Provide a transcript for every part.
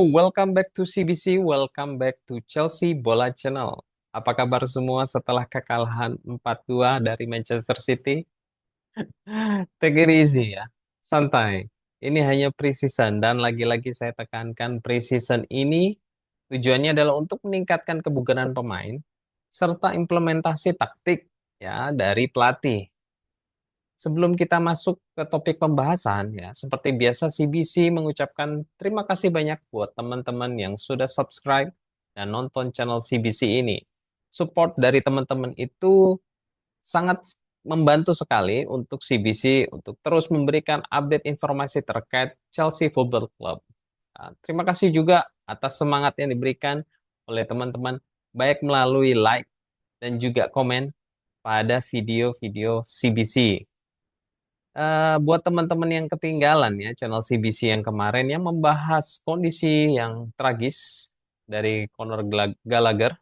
welcome back to CBC, welcome back to Chelsea Bola Channel. Apa kabar semua setelah kekalahan 4-2 dari Manchester City? Take it easy ya, santai. Ini hanya pre-season dan lagi-lagi saya tekankan pre-season ini tujuannya adalah untuk meningkatkan kebugaran pemain serta implementasi taktik ya dari pelatih. Sebelum kita masuk ke topik pembahasan, ya, seperti biasa CBC mengucapkan terima kasih banyak buat teman-teman yang sudah subscribe dan nonton channel CBC ini. Support dari teman-teman itu sangat membantu sekali untuk CBC untuk terus memberikan update informasi terkait Chelsea Football Club. Nah, terima kasih juga atas semangat yang diberikan oleh teman-teman, baik melalui like dan juga komen pada video-video CBC. Buat teman-teman yang ketinggalan ya channel CBC yang kemarin yang membahas kondisi yang tragis dari Gallagher,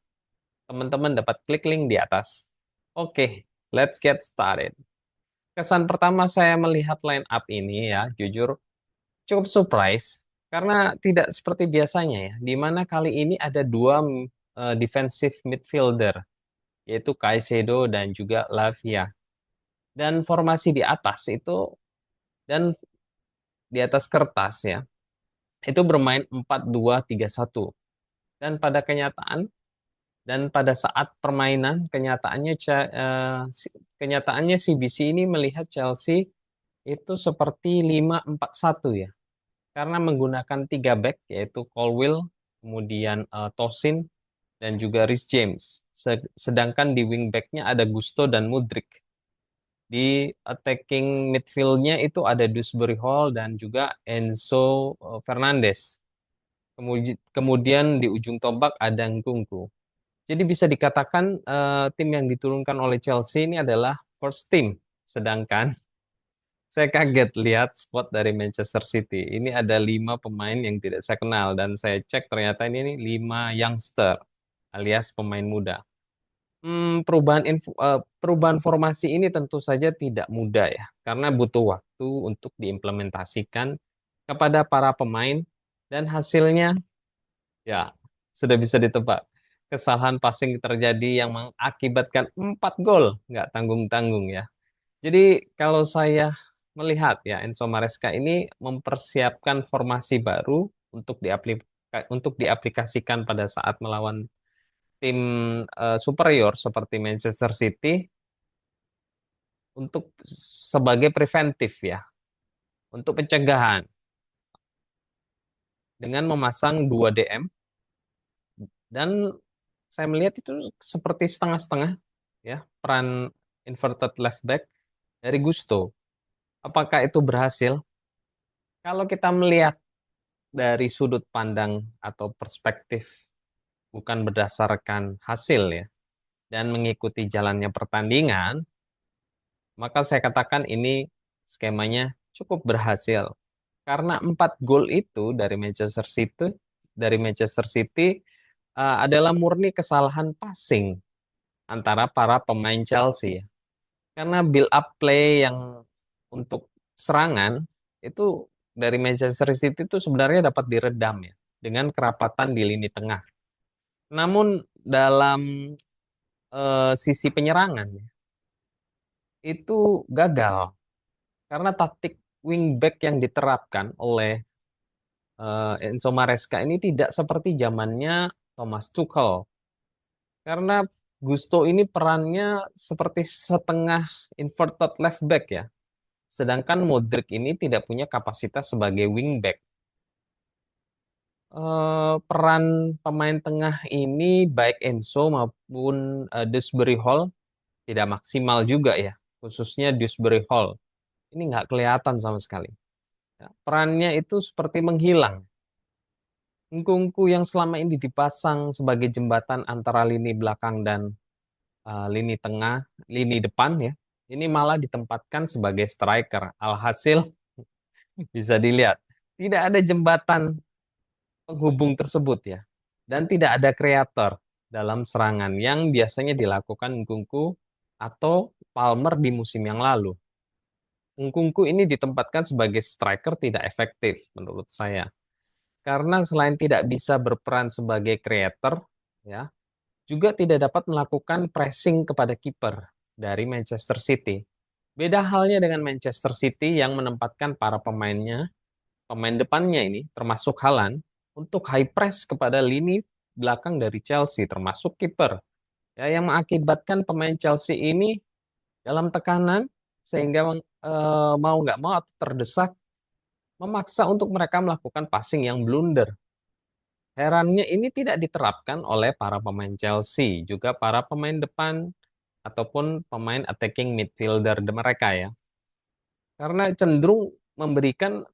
teman-teman dapat klik link di atas. Oke, let's get started. Kesan pertama saya melihat line up ini ya, jujur cukup surprise karena tidak seperti biasanya ya, di mana kali ini ada dua defensive midfielder, yaitu Caicedo dan juga Lavia. Dan formasi di atas itu dan di atas kertas ya, itu bermain 4-2-3-1. Dan pada kenyataan dan pada saat permainan kenyataannya CBC ini melihat Chelsea itu seperti 5-4-1 ya. Karena menggunakan tiga back yaitu Colwill, kemudian Tosin dan juga Reece James. Sedangkan di wing backnya ada Gusto dan Mudryk. Di attacking midfieldnya itu ada Dewsbury Hall dan juga Enzo Fernandez. Kemudian di ujung tombak ada Nkunku. Jadi bisa dikatakan tim yang diturunkan oleh Chelsea ini adalah first team. Sedangkan saya kaget lihat squad dari Manchester City. Ini ada 5 pemain yang tidak saya kenal dan saya cek ternyata ini 5 youngster alias pemain muda. Perubahan formasi ini tentu saja tidak mudah ya, karena butuh waktu untuk diimplementasikan kepada para pemain dan hasilnya ya sudah bisa ditebak. Kesalahan passing terjadi yang mengakibatkan 4 gol, nggak tanggung-tanggung ya. Jadi kalau saya melihat ya Enzo Maresca ini mempersiapkan formasi baru untuk diaplikasikan pada saat melawan tim superior seperti Manchester City untuk sebagai preventif ya, untuk pencegahan dengan memasang 2 DM dan saya melihat itu seperti setengah-setengah ya peran inverted left back dari Gusto. Apakah itu berhasil? Kalau kita melihat dari sudut pandang atau perspektif bukan berdasarkan hasil ya dan mengikuti jalannya pertandingan, maka saya katakan ini skemanya cukup berhasil. Karena 4 gol itu dari Manchester City adalah murni kesalahan passing antara para pemain Chelsea. Karena build up play yang untuk serangan itu dari Manchester City itu sebenarnya dapat diredam ya dengan kerapatan di lini tengah. Namun dalam sisi penyerangan ya, itu gagal karena taktik wingback yang diterapkan oleh Enzo Maresca ini tidak seperti zamannya Thomas Tuchel. Karena Gusto ini perannya seperti setengah inverted left back ya. Sedangkan Modric ini tidak punya kapasitas sebagai wingback. Peran pemain tengah ini baik Enzo maupun Dewsbury Hall tidak maksimal juga ya. Khususnya Dewsbury Hall. Ini nggak kelihatan sama sekali. Ya, perannya itu seperti menghilang. Ngkungku yang selama ini dipasang sebagai jembatan antara lini belakang dan lini tengah, lini depan ya. Ini malah ditempatkan sebagai striker. Alhasil bisa dilihat tidak ada jembatan penghubung tersebut ya. Dan tidak ada kreator dalam serangan yang biasanya dilakukan Ngkungku atau Palmer di musim yang lalu. Ngkungku ini ditempatkan sebagai striker tidak efektif menurut saya. karena selain tidak bisa berperan sebagai creator, ya, juga tidak dapat melakukan pressing kepada kiper dari Manchester City. Beda halnya dengan Manchester City yang menempatkan para pemain depannya ini, termasuk Haaland, untuk high press kepada lini belakang dari Chelsea, termasuk kiper. Ya, yang mengakibatkan pemain Chelsea ini dalam tekanan sehingga mau nggak mau atau terdesak memaksa untuk mereka melakukan passing yang blunder. Herannya ini tidak diterapkan oleh para pemain Chelsea, juga para pemain depan ataupun pemain attacking midfielder mereka ya. Karena cenderung memberikan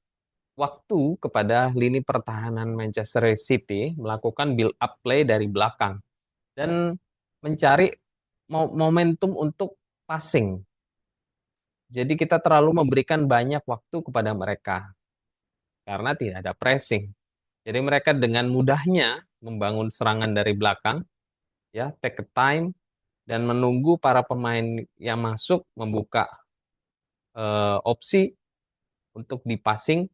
waktu kepada lini pertahanan Manchester City melakukan build up play dari belakang dan mencari momentum untuk passing. Jadi kita terlalu memberikan banyak waktu kepada mereka karena tidak ada pressing. Jadi mereka dengan mudahnya membangun serangan dari belakang, ya, take a time dan menunggu para pemain yang masuk membuka opsi untuk di passing.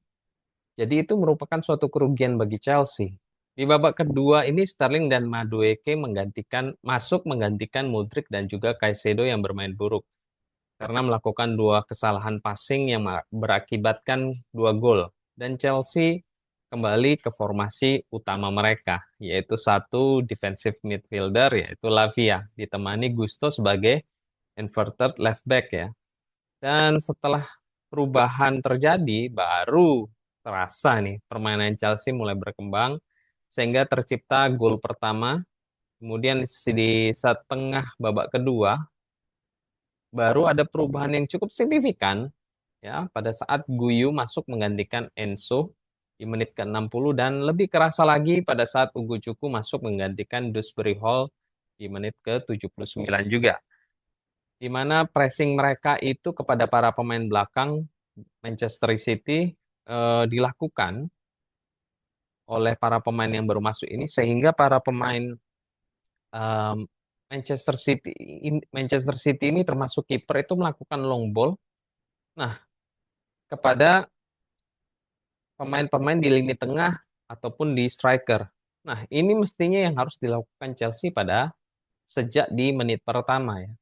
Jadi itu merupakan suatu kerugian bagi Chelsea. Di babak kedua ini Sterling dan Madueke masuk menggantikan Mudryk dan juga Caicedo yang bermain buruk karena melakukan dua kesalahan passing yang berakibatkan dua gol. Dan Chelsea kembali ke formasi utama mereka, yaitu satu defensive midfielder, yaitu Lavia, ditemani Gusto sebagai inverted left back ya. Dan setelah perubahan terjadi, baru terasa nih permainan Chelsea mulai berkembang, sehingga tercipta gol pertama. Kemudian di saat tengah babak kedua, baru ada perubahan yang cukup signifikan ya pada saat Guyu masuk menggantikan Enzo di menit ke-60 dan lebih kerasa lagi pada saat Ugo Cuku masuk menggantikan Dewsbury Hall di menit ke-79 juga. Di mana pressing mereka itu kepada para pemain belakang Manchester City dilakukan oleh para pemain yang baru masuk ini sehingga para pemain em, Manchester City ini termasuk kiper itu melakukan long ball. Nah, kepada pemain-pemain di lini tengah ataupun di striker. Nah, ini mestinya yang harus dilakukan Chelsea pada sejak di menit pertama ya.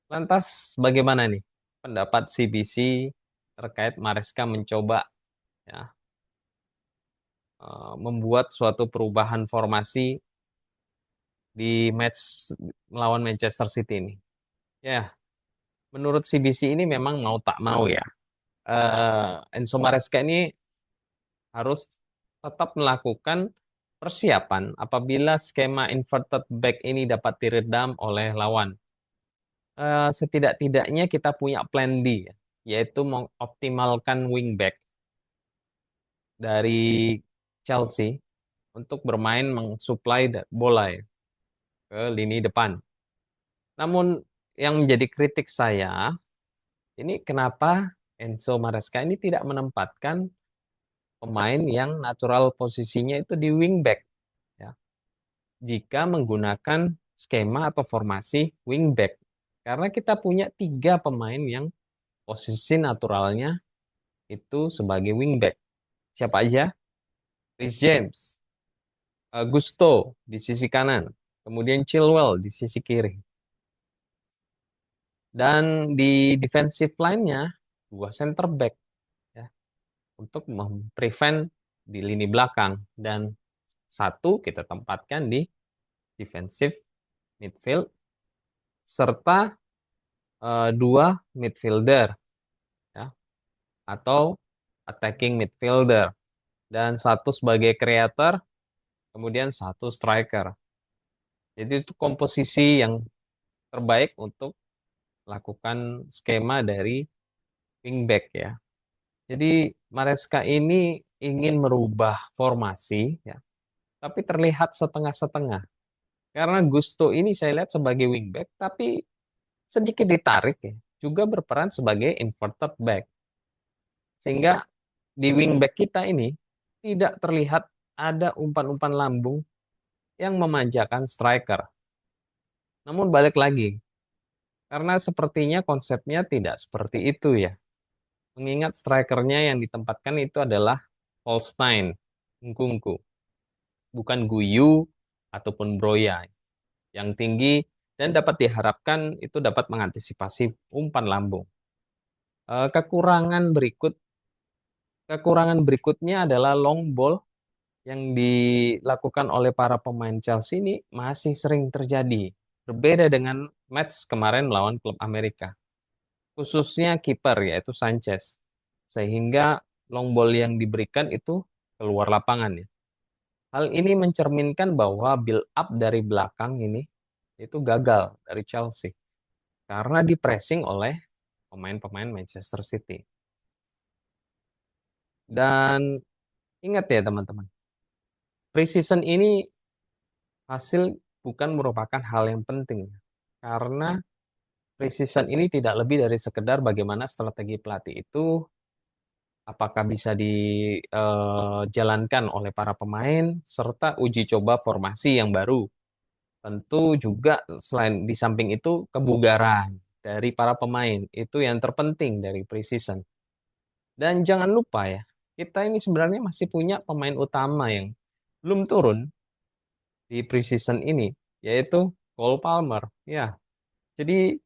Lantas bagaimana nih pendapat CBC terkait Maresca mencoba ya membuat suatu perubahan formasi di match melawan Manchester City ini? Ya, menurut CBC ini memang mau tak mau ya. Enzo Maresca ini harus tetap melakukan persiapan apabila skema inverted back ini dapat diredam oleh lawan. Setidak-tidaknya kita punya plan B, ya, yaitu mengoptimalkan wingback dari Chelsea untuk bermain mensuplai bola ya, ke lini depan. Namun yang menjadi kritik saya, ini kenapa Enzo Maresca ini tidak menempatkan pemain yang natural posisinya itu di wingback ya, jika menggunakan skema atau formasi wingback. Karena kita punya tiga pemain yang posisi naturalnya itu sebagai wingback. Siapa aja? Rhys James, Gusto di sisi kanan, kemudian Chilwell di sisi kiri. Dan di defensive line-nya, dua center back ya, untuk memprevent di lini belakang. Dan satu kita tempatkan di defensive midfield, serta dua midfielder ya, atau attacking midfielder. Dan satu sebagai creator, kemudian satu striker. Jadi itu komposisi yang terbaik untuk melakukan skema dari wingback ya. Jadi Maresca ini ingin merubah formasi ya, tapi terlihat setengah-setengah. Karena Gusto ini saya lihat sebagai wingback, tapi sedikit ditarik ya, juga berperan sebagai inverted back. Sehingga di wingback kita ini tidak terlihat ada umpan-umpan lambung yang memanjakan striker. Namun balik lagi, karena sepertinya konsepnya tidak seperti itu ya. Mengingat strikernya yang ditempatkan itu adalah Holstein Ngkungku, bukan guyu ataupun broya yang tinggi dan dapat diharapkan itu dapat mengantisipasi umpan lambung. Kekurangan berikutnya adalah long ball yang dilakukan oleh para pemain Chelsea ini masih sering terjadi. Berbeda dengan match kemarin melawan klub Amerika, khususnya kiper yaitu Sanchez. Sehingga long ball yang diberikan itu keluar lapangan ya. Hal ini mencerminkan bahwa build up dari belakang ini itu gagal dari Chelsea karena dipressing oleh pemain-pemain Manchester City. Dan ingat ya teman-teman, preseason ini hasil bukan merupakan hal yang penting karena preseason ini tidak lebih dari sekedar bagaimana strategi pelatih itu apakah bisa dijalankan oleh para pemain serta uji coba formasi yang baru. Tentu juga selain di samping itu kebugaran dari para pemain itu yang terpenting dari preseason. Dan jangan lupa ya, kita ini sebenarnya masih punya pemain utama yang belum turun di preseason ini, yaitu Cole Palmer. Ya, jadi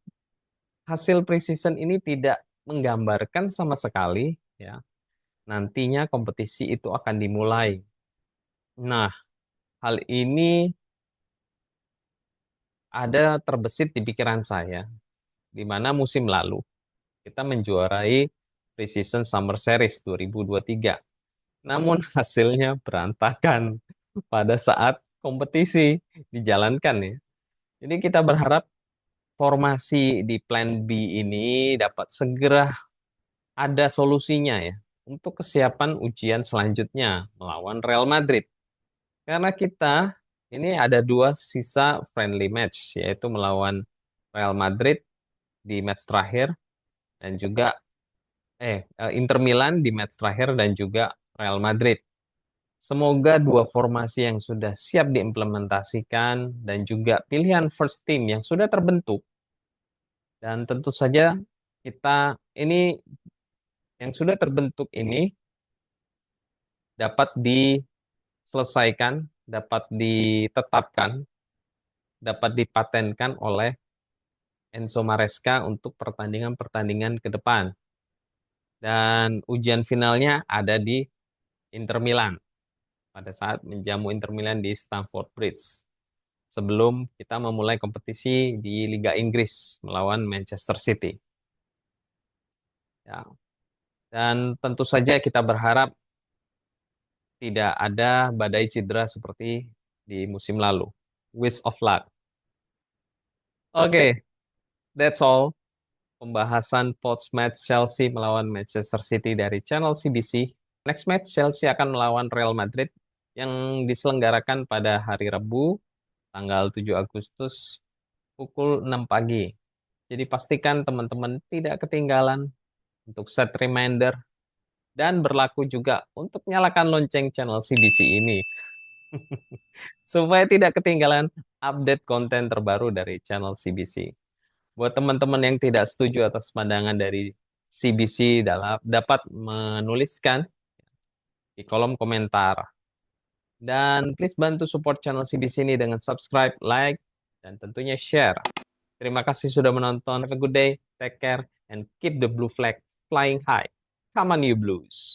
hasil preseason ini tidak menggambarkan sama sekali ya nantinya kompetisi itu akan dimulai. Nah, hal ini ada terbesit di pikiran saya di mana musim lalu kita menjuarai preseason Summer Series 2023. Namun hasilnya berantakan pada saat kompetisi dijalankan ya. Jadi kita berharap formasi di Plan B ini dapat segera ada solusinya ya untuk kesiapan ujian selanjutnya melawan Real Madrid. Karena kita ini ada dua sisa friendly match yaitu melawan Real Madrid di match terakhir dan juga Inter Milan di match terakhir dan juga Real Madrid. Semoga dua formasi yang sudah siap diimplementasikan dan juga pilihan first team yang sudah terbentuk dan tentu saja kita ini yang sudah terbentuk ini dapat diselesaikan, dapat ditetapkan, dapat dipatenkan oleh Enzo Maresca untuk pertandingan-pertandingan ke depan. Dan ujian finalnya ada di Inter Milan pada saat menjamu Inter Milan di Stamford Bridge. Sebelum kita memulai kompetisi di Liga Inggris melawan Manchester City. Ya. Dan tentu saja kita berharap tidak ada badai cedera seperti di musim lalu. Wish of luck. Oke, that's all. Pembahasan post-match Chelsea melawan Manchester City dari channel CBC. Next match Chelsea akan melawan Real Madrid yang diselenggarakan pada hari Rabu tanggal 7 Agustus pukul 6 pagi. Jadi pastikan teman-teman tidak ketinggalan untuk set reminder dan berlaku juga untuk nyalakan lonceng channel CBC ini supaya tidak ketinggalan update konten terbaru dari channel CBC. Buat teman-teman yang tidak setuju atas pandangan dari CBC dapat menuliskan di kolom komentar. Dan please bantu support channel CBC ini dengan subscribe, like, dan tentunya share. Terima kasih sudah menonton. Have a good day, take care, and keep the blue flag flying high. Come on you Blues!